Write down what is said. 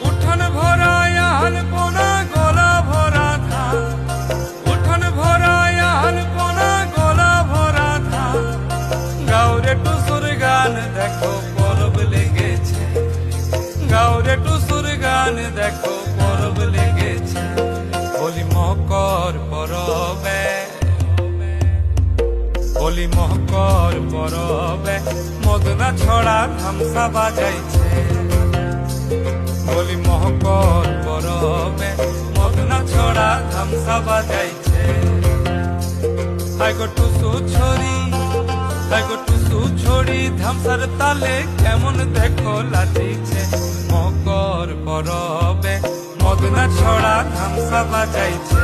উঠোন ভরা আলপনা গোলা ভরা ধান, উঠোন ভরা আলপনা গোলা ভরা ধান। গাউরে টুসুর গান দেখো পরব লেগেছে, গাউরে টুসুর গান দেখো পরব লেগেছে। বলি মকর পরবে, বলি মকর পরবে মদনা ছড়া ধামসা বাজাইছে। বলি মকর পরবে মদনা ছড়া ধামসা বাজাইছে। হাই গো টুসু ছড়ি, হাই গো টুসু ছড়ি ধামসার তালে কেমন দেখো লাচিছে। মকর পরবে মদনা ছড়া ধামসা বাজাইছে।